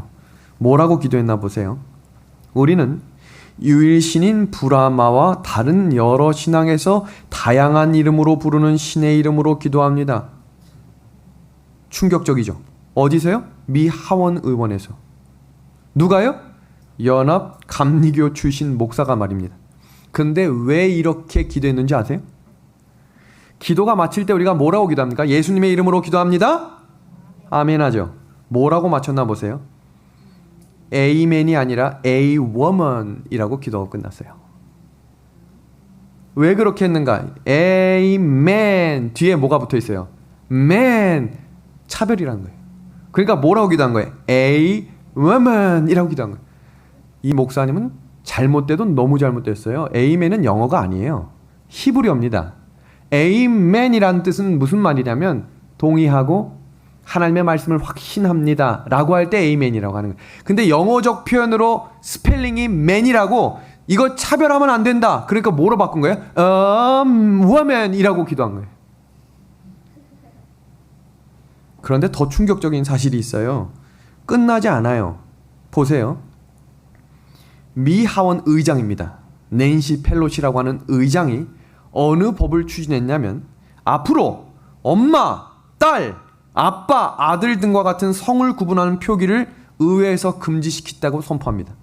뭐라고 기도했나 보세요. 우리는 유일신인 브라마와 다른 여러 신앙에서 다양한 이름으로 부르는 신의 이름으로 기도합니다. 충격적이죠. 어디서요? 미 하원 의원에서. 누가요? 연합 감리교 출신 목사가 말입니다. 근데 왜 이렇게 기도했는지 아세요? 기도가 마칠 때 우리가 뭐라고 기도합니까? 예수님의 이름으로 기도합니다. 아멘 하죠. 뭐라고 맞췄나 보세요. 에이맨이 아니라 A woman이라고 기도가 끝났어요. 왜 그렇게 했는가? 에이맨 뒤에 뭐가 붙어 있어요? man 차별이라는 거예요. 그러니까 뭐라고 기도한 거예요? A woman이라고 기도한 거예요. 이 목사님은 잘못돼도 너무 잘못됐어요. 에이맨은 영어가 아니에요. 히브리어입니다. 에이맨이라는 뜻은 무슨 말이냐면 동의하고 하나님의 말씀을 확신합니다 라고 할 때 에이맨이라고 하는 거예요. 근데 영어적 표현으로 스펠링이 man이라고 이거 차별하면 안 된다. 그러니까 뭐로 바꾼 거예요? woman이라고 기도한 거예요. 그런데 더 충격적인 사실이 있어요. 끝나지 않아요. 보세요. 미 하원 의장입니다. 낸시 펠로시라고 하는 의장이 어느 법을 추진했냐면 앞으로 엄마, 딸, 아빠, 아들 등과 같은 성을 구분하는 표기를 의회에서 금지시켰다고 선포합니다.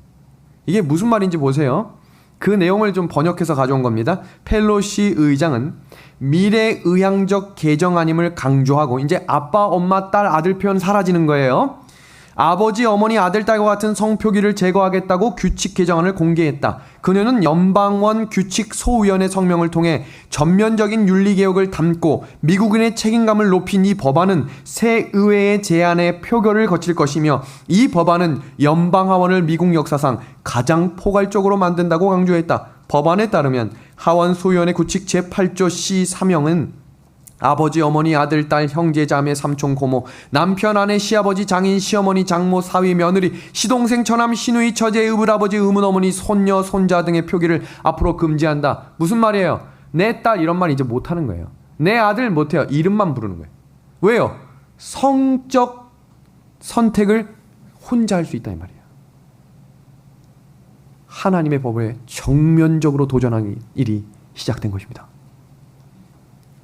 이게 무슨 말인지 보세요. 그 내용을 좀 번역해서 가져온 겁니다. 펠로시 의장은 미래의향적 개정안임을 강조하고 이제 아빠, 엄마, 딸, 아들 표현 사라지는 거예요. 아버지, 어머니, 아들, 딸과 같은 성표기를 제거하겠다고 규칙 개정안을 공개했다. 그녀는 연방원 규칙 소위원회 성명을 통해 전면적인 윤리개혁을 담고 미국인의 책임감을 높인 이 법안은 새 의회의 제안에 표결을 거칠 것이며 이 법안은 연방하원을 미국 역사상 가장 포괄적으로 만든다고 강조했다. 법안에 따르면 하원 소위원회 규칙 제8조 C 사명은 아버지, 어머니, 아들, 딸, 형제, 자매, 삼촌, 고모, 남편, 아내, 시아버지, 장인, 시어머니, 장모, 사위, 며느리, 시동생, 처남, 시누이, 처제, 의불아버지, 의문어머니, 손녀, 손자 등의 표기를 앞으로 금지한다. 무슨 말이에요? 내 딸 이런 말 이제 못하는 거예요. 내 아들 못해요. 이름만 부르는 거예요. 왜요? 성적 선택을 혼자 할 수 있다 이 말이에요. 하나님의 법에 정면적으로 도전하는 일이 시작된 것입니다.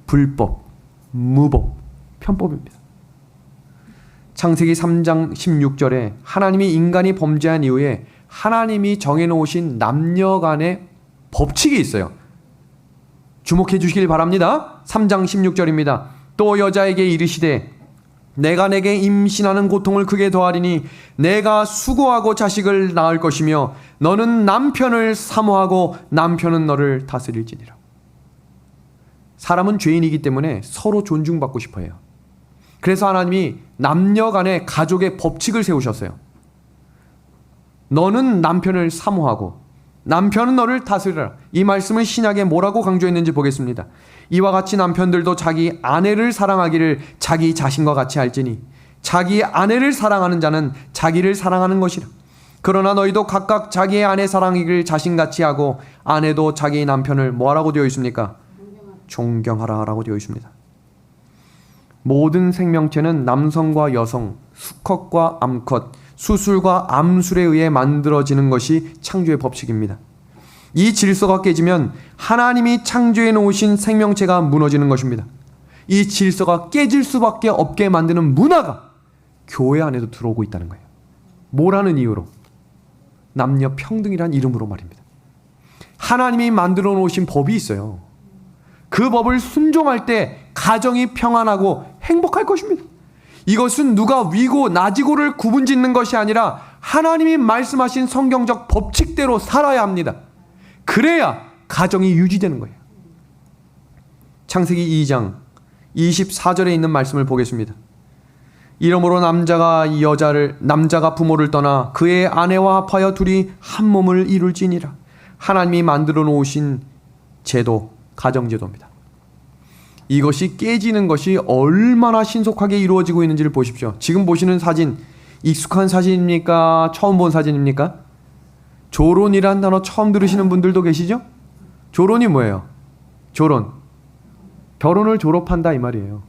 불법, 무법, 편법입니다. 창세기 3장 16절에 하나님이 인간이 범죄한 이후에 하나님이 정해놓으신 남녀 간의 법칙이 있어요. 주목해 주시길 바랍니다. 3장 16절입니다. 또 여자에게 이르시되 내가 내게 임신하는 고통을 크게 더하리니 내가 수고하고 자식을 낳을 것이며 너는 남편을 사모하고 남편은 너를 다스릴지니라. 사람은 죄인이기 때문에 서로 존중받고 싶어 해요. 그래서 하나님이 남녀 간의 가족의 법칙을 세우셨어요. 너는 남편을 사모하고 남편은 너를 다스리라. 이 말씀을 신약에 뭐라고 강조했는지 보겠습니다. 이와 같이 남편들도 자기 아내를 사랑하기를 자기 자신과 같이 할지니 자기 아내를 사랑하는 자는 자기를 사랑하는 것이라. 그러나 너희도 각각 자기의 아내 사랑하기를 자신같이 하고 아내도 자기 남편을 뭐하라고 되어 있습니까? 존경하라라고 되어 있습니다. 모든 생명체는 남성과 여성, 수컷과 암컷, 수술과 암술에 의해 만들어지는 것이 창조의 법칙입니다. 이 질서가 깨지면 하나님이 창조해 놓으신 생명체가 무너지는 것입니다. 이 질서가 깨질 수밖에 없게 만드는 문화가 교회 안에도 들어오고 있다는 거예요. 뭐라는 이유로? 남녀 평등이란 이름으로 말입니다. 하나님이 만들어 놓으신 법이 있어요. 그 법을 순종할 때 가정이 평안하고 행복할 것입니다. 이것은 누가 위고 나지고를 구분짓는 것이 아니라 하나님이 말씀하신 성경적 법칙대로 살아야 합니다. 그래야 가정이 유지되는 거예요. 창세기 2장 24절에 있는 말씀을 보겠습니다. 이러므로 남자가 부모를 떠나 그의 아내와 합하여 둘이 한 몸을 이룰지니라. 하나님이 만들어 놓으신 제도, 가정제도입니다. 이것이 깨지는 것이 얼마나 신속하게 이루어지고 있는지를 보십시오. 지금 보시는 사진, 익숙한 사진입니까? 처음 본 사진입니까? 조론이란 단어 처음 들으시는 분들도 계시죠? 조론이 뭐예요? 조론. 결혼을 졸업한다 이 말이에요.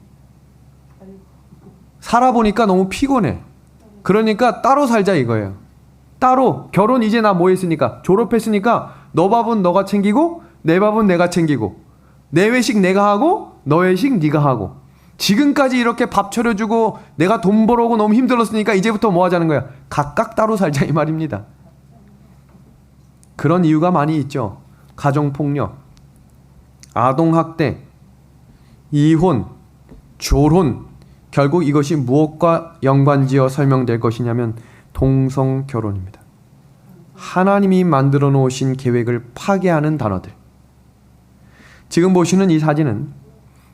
살아보니까 너무 피곤해. 그러니까 따로 살자 이거예요. 따로 결혼 이제 나 뭐 했으니까 졸업했으니까 너 밥은 너가 챙기고 내 밥은 내가 챙기고 내 외식 내가 하고 너 외식 네가 하고 지금까지 이렇게 밥 차려주고 내가 돈 벌어오고 너무 힘들었으니까 이제부터 뭐 하자는 거야? 각각 따로 살자 이 말입니다. 그런 이유가 많이 있죠. 가정폭력, 아동학대, 이혼, 졸혼. 결국 이것이 무엇과 연관지어 설명될 것이냐면 동성결혼입니다. 하나님이 만들어 놓으신 계획을 파괴하는 단어들. 지금 보시는 이 사진은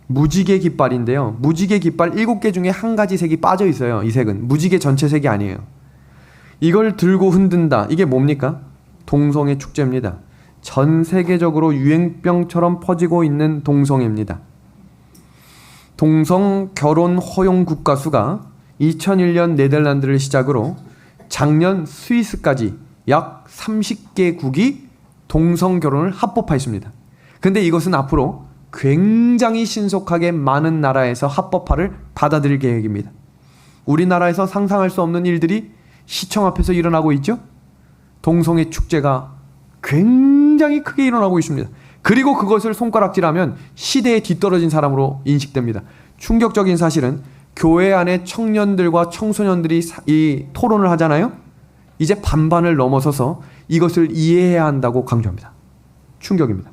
무지개 깃발인데요. 무지개 깃발 7개 중에 한 가지 색이 빠져 있어요. 이 색은 무지개 전체 색이 아니에요. 이걸 들고 흔든다. 이게 뭡니까? 동성애 축제입니다. 전 세계적으로 유행병처럼 퍼지고 있는 동성애입니다. 동성 결혼 허용 국가 수가 2001년 네덜란드를 시작으로 작년 스위스까지 약 30개국이 동성 결혼을 합법화했습니다. 근데 이것은 앞으로 굉장히 신속하게 많은 나라에서 합법화를 받아들일 계획입니다. 우리나라에서 상상할 수 없는 일들이 시청 앞에서 일어나고 있죠? 동성애 축제가 굉장히 크게 일어나고 있습니다. 그리고 그것을 손가락질하면 시대에 뒤떨어진 사람으로 인식됩니다. 충격적인 사실은 교회 안에 청년들과 청소년들이 이 토론을 하잖아요. 이제 반반을 넘어서서 이것을 이해해야 한다고 강조합니다. 충격입니다.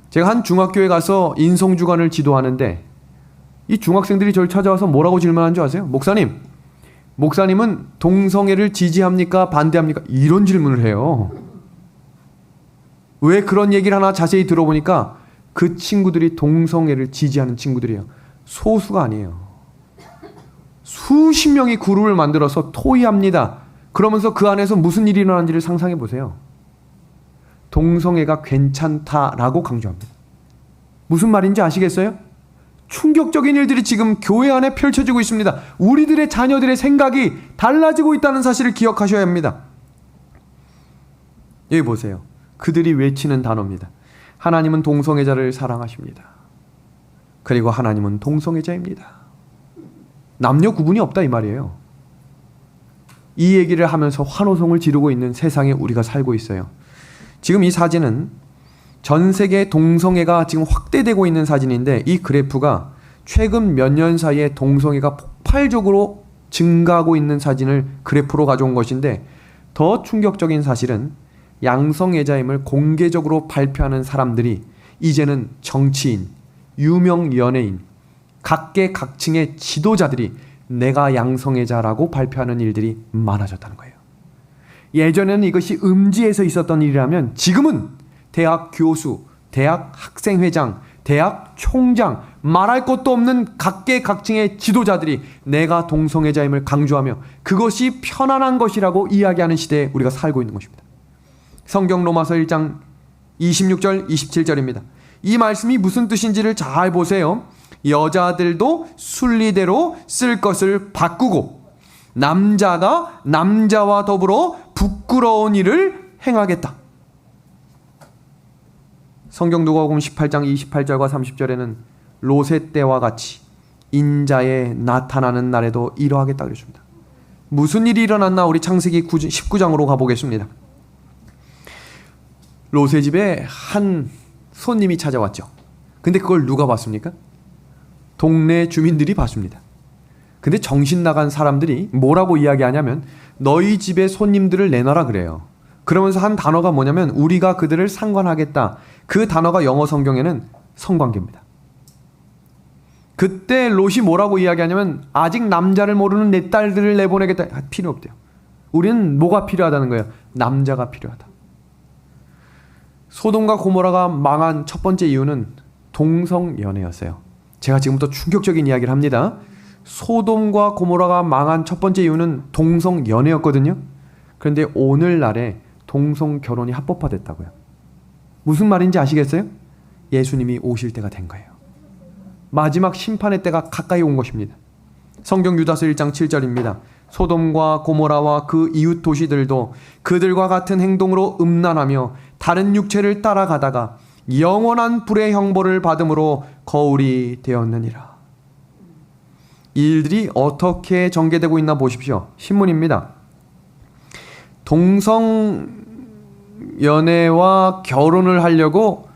제가 한 중학교에 가서 인성주간을 지도하는데 이 중학생들이 저를 찾아와서 뭐라고 질문하는 줄 아세요? 목사님은 동성애를 지지합니까? 반대합니까? 이런 질문을 해요. 왜 그런 얘기를 하나 자세히 들어보니까 그 친구들이 동성애를 지지하는 친구들이에요. 소수가 아니에요. 수십 명이 그룹을 만들어서 토의합니다. 그러면서 그 안에서 무슨 일이 일어나는지를 상상해 보세요. 동성애가 괜찮다라고 강조합니다. 무슨 말인지 아시겠어요? 충격적인 일들이 지금 교회 안에 펼쳐지고 있습니다. 우리들의 자녀들의 생각이 달라지고 있다는 사실을 기억하셔야 합니다. 여기 보세요. 그들이 외치는 단어입니다. 하나님은 동성애자를 사랑하십니다. 그리고 하나님은 동성애자입니다. 남녀 구분이 없다 이 말이에요. 이 얘기를 하면서 환호성을 지르고 있는 세상에 우리가 살고 있어요. 지금 이 사진은 전 세계 동성애가 지금 확대되고 있는 사진인데 이 그래프가 최근 몇 년 사이에 동성애가 폭발적으로 증가하고 있는 사진을 그래프로 가져온 것인데 더 충격적인 사실은 양성애자임을 공개적으로 발표하는 사람들이 이제는 정치인, 유명 연예인, 각계각층의 지도자들이 내가 양성애자라고 발표하는 일들이 많아졌다는 거예요. 예전에는 이것이 음지에서 있었던 일이라면 지금은 대학 교수, 대학 학생회장, 대학 총장, 말할 것도 없는 각계각층의 지도자들이 내가 동성애자임을 강조하며 그것이 편안한 것이라고 이야기하는 시대에 우리가 살고 있는 것입니다. 성경 로마서 1장 26절 27절입니다. 이 말씀이 무슨 뜻인지를 잘 보세요. 여자들도 순리대로 쓸 것을 바꾸고 남자가 남자와 더불어 부끄러운 일을 행하겠다. 성경 누가복음 18장 28절과 30절에는 롯의 때와 같이 인자에 나타나는 날에도 이러하겠다 그랬습니다. 무슨 일이 일어났나 우리 창세기 19장으로 가보겠습니다. 롯의 집에 한 손님이 찾아왔죠. 근데 그걸 누가 봤습니까? 동네 주민들이 봤습니다. 근데 정신 나간 사람들이 뭐라고 이야기하냐면 너희 집에 손님들을 내놔라 그래요. 그러면서 한 단어가 뭐냐면 우리가 그들을 상관하겠다. 그 단어가 영어 성경에는 성관계입니다. 그때 롯이 뭐라고 이야기하냐면 아직 남자를 모르는 내 딸들을 내보내겠다. 필요 없대요. 우리는 뭐가 필요하다는 거예요? 남자가 필요하다. 소돔과 고모라가 망한 첫 번째 이유는 동성연애였어요. 제가 지금부터 충격적인 이야기를 합니다. 소돔과 고모라가 망한 첫 번째 이유는 동성연애였거든요. 그런데 오늘날에 동성결혼이 합법화됐다고요. 무슨 말인지 아시겠어요? 예수님이 오실 때가 된 거예요. 마지막 심판의 때가 가까이 온 것입니다. 성경 유다서 1장 7절입니다. 소돔과 고모라와 그 이웃 도시들도 그들과 같은 행동으로 음란하며 다른 육체를 따라가다가 영원한 불의 형벌을 받음으로 거울이 되었느니라. 이 일들이 어떻게 전개되고 있나 보십시오. 신문입니다. 동성 연애와 결혼을 하려고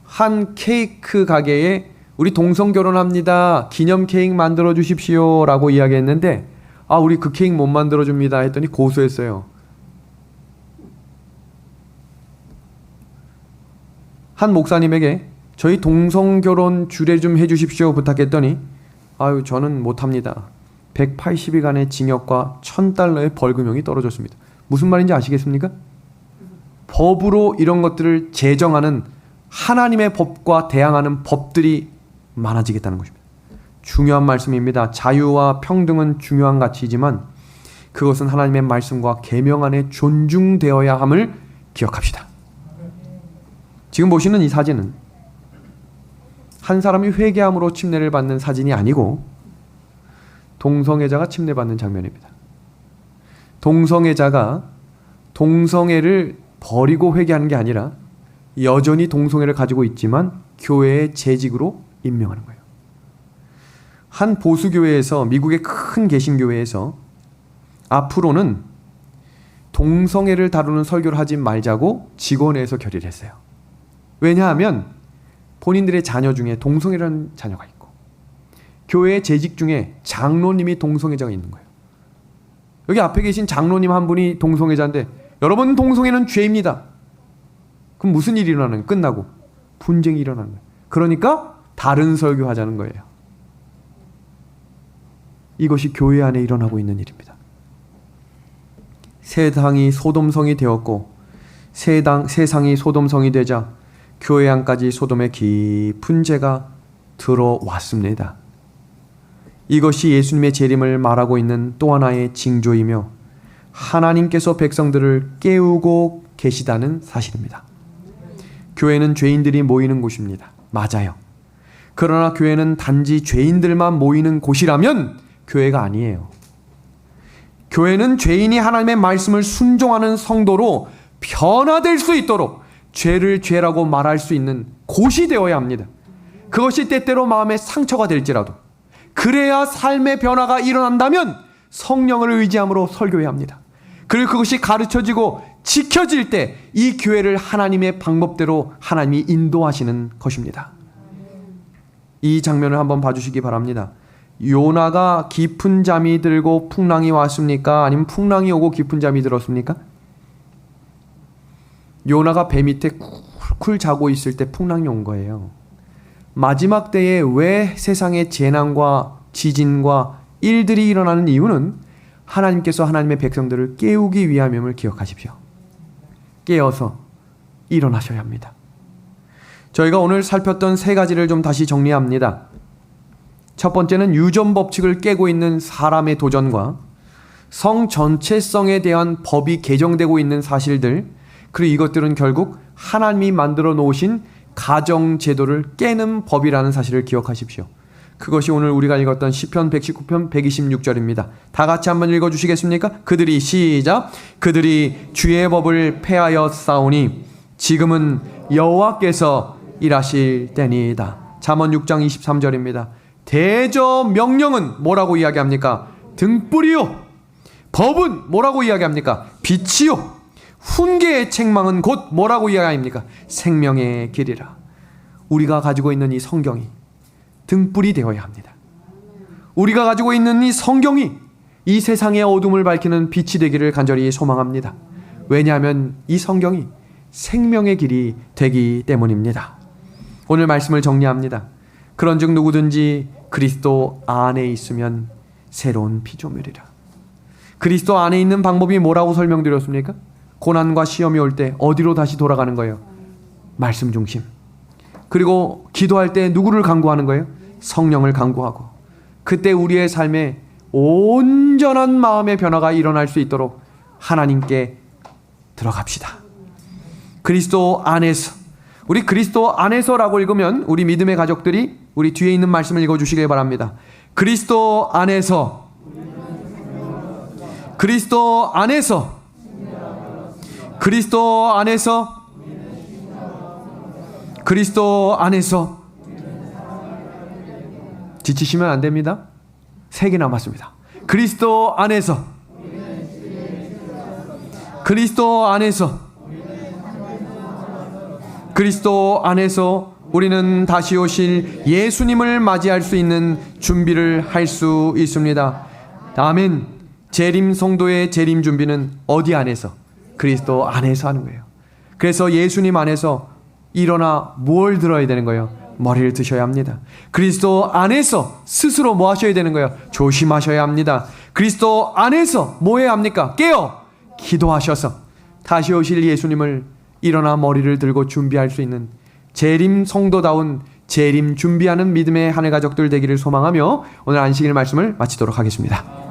한 케이크 가게에 우리 동성 결혼합니다. 기념 케이크 만들어 주십시오. 라고 이야기했는데, 우리 그 케이크 못 만들어 줍니다. 했더니 고소했어요. 한 목사님에게 저희 동성 결혼 주례 좀 해주십시오. 부탁했더니, 저는 못합니다. 180일간의 징역과 $1,000의 벌금형이 떨어졌습니다. 무슨 말인지 아시겠습니까? 법으로 이런 것들을 제정하는 하나님의 법과 대항하는 법들이 많아지겠다는 것입니다. 중요한 말씀입니다. 자유와 평등은 중요한 가치이지만 그것은 하나님의 말씀과 계명 안에 존중되어야 함을 기억합시다. 지금 보시는 이 사진은 한 사람이 회개함으로 침례를 받는 사진이 아니고 동성애자가 침례받는 장면입니다. 동성애자가 동성애를 버리고 회개하는 게 아니라 여전히 동성애를 가지고 있지만 교회의 재직으로 임명하는 거예요. 한 보수교회에서, 미국의 큰 개신교회에서 앞으로는 동성애를 다루는 설교를 하지 말자고 직원회에서 결의를 했어요. 왜냐하면 본인들의 자녀 중에 동성애라는 자녀가 있고 교회의 재직 중에 장로님이 동성애자가 있는 거예요. 여기 앞에 계신 장로님 한 분이 동성애자인데, 여러분, 동성애는 죄입니다. 그럼 무슨 일이 일어나는 거예요? 끝나고 분쟁이 일어나는 거예요. 그러니까 다른 설교하자는 거예요. 이것이 교회 안에 일어나고 있는 일입니다. 세상이 소돔성이 되었고 세상이 소돔성이 되자 교회 안까지 소돔의 깊은 죄가 들어왔습니다. 이것이 예수님의 재림을 말하고 있는 또 하나의 징조이며 하나님께서 백성들을 깨우고 계시다는 사실입니다. 교회는 죄인들이 모이는 곳입니다. 맞아요. 그러나 교회는 단지 죄인들만 모이는 곳이라면 교회가 아니에요. 교회는 죄인이 하나님의 말씀을 순종하는 성도로 변화될 수 있도록 죄를 죄라고 말할 수 있는 곳이 되어야 합니다. 그것이 때때로 마음의 상처가 될지라도, 그래야 삶의 변화가 일어난다면 성령을 의지함으로 설교해야 합니다. 그리고 그것이 가르쳐지고 지켜질 때 이 교회를 하나님의 방법대로 하나님이 인도하시는 것입니다. 이 장면을 한번 봐주시기 바랍니다. 요나가 깊은 잠이 들고 풍랑이 왔습니까? 아니면 풍랑이 오고 깊은 잠이 들었습니까? 요나가 배 밑에 쿨쿨 자고 있을 때 풍랑이 온 거예요. 마지막 때에 왜 세상에 재난과 지진과 일들이 일어나는 이유는 하나님께서 하나님의 백성들을 깨우기 위함임을 기억하십시오. 깨어서 일어나셔야 합니다. 저희가 오늘 살폈던 세 가지를 좀 다시 정리합니다. 첫 번째는 유전 법칙을 깨고 있는 사람의 도전과 성 전체성에 대한 법이 개정되고 있는 사실들, 그리고 이것들은 결국 하나님이 만들어 놓으신 가정 제도를 깨는 법이라는 사실을 기억하십시오. 그것이 오늘 우리가 읽었던 시편 119편 126절입니다. 다 같이 한번 읽어주시겠습니까? 그들이 시작. 그들이 주의 법을 폐하여 싸우니 지금은 여호와께서 일하실 때니이다. 잠언 6장 23절입니다. 대저 명령은 뭐라고 이야기합니까? 등불이요. 법은 뭐라고 이야기합니까? 빛이요. 훈계의 책망은 곧 뭐라고 이야기합니까? 생명의 길이라. 우리가 가지고 있는 이 성경이 등불이 되어야 합니다. 우리가 가지고 있는 이 성경이 이 세상의 어둠을 밝히는 빛이 되기를 간절히 소망합니다. 왜냐하면 이 성경이 생명의 길이 되기 때문입니다. 오늘 말씀을 정리합니다. 그런즉 누구든지 그리스도 안에 있으면 새로운 피조물이라. 그리스도 안에 있는 방법이 뭐라고 설명드렸습니까? 고난과 시험이 올 때 어디로 다시 돌아가는 거예요? 말씀 중심. 그리고 기도할 때 누구를 간구하는 거예요? 성령을 간구하고, 그때 우리의 삶에 온전한 마음의 변화가 일어날 수 있도록 하나님께 들어갑시다. 그리스도 안에서, 우리 그리스도 안에서라고 읽으면 우리 믿음의 가족들이 우리 뒤에 있는 말씀을 읽어주시길 바랍니다. 그리스도 안에서, 그리스도 안에서, 그리스도 안에서, 그리스도 안에서. 지치시면 안 됩니다. 3개 남았습니다. 그리스도 안에서, 그리스도 안에서 우리는 다시 오실 예수님을 맞이할 수 있는 준비를 할 수 있습니다. 아멘. 재림 성도의 재림 준비는 어디 안에서? 그리스도 안에서 하는 거예요. 그래서 예수님 안에서 일어나 뭘 들어야 되는 거예요? 머리를 드셔야 합니다. 그리스도 안에서 스스로 뭐 하셔야 되는 거예요? 조심하셔야 합니다. 그리스도 안에서 뭐 해야 합니까? 깨어 기도하셔서 다시 오실 예수님을 일어나 머리를 들고 준비할 수 있는 재림 성도다운 재림 준비하는 믿음의 하늘 가족들 되기를 소망하며 오늘 안식일 말씀을 마치도록 하겠습니다.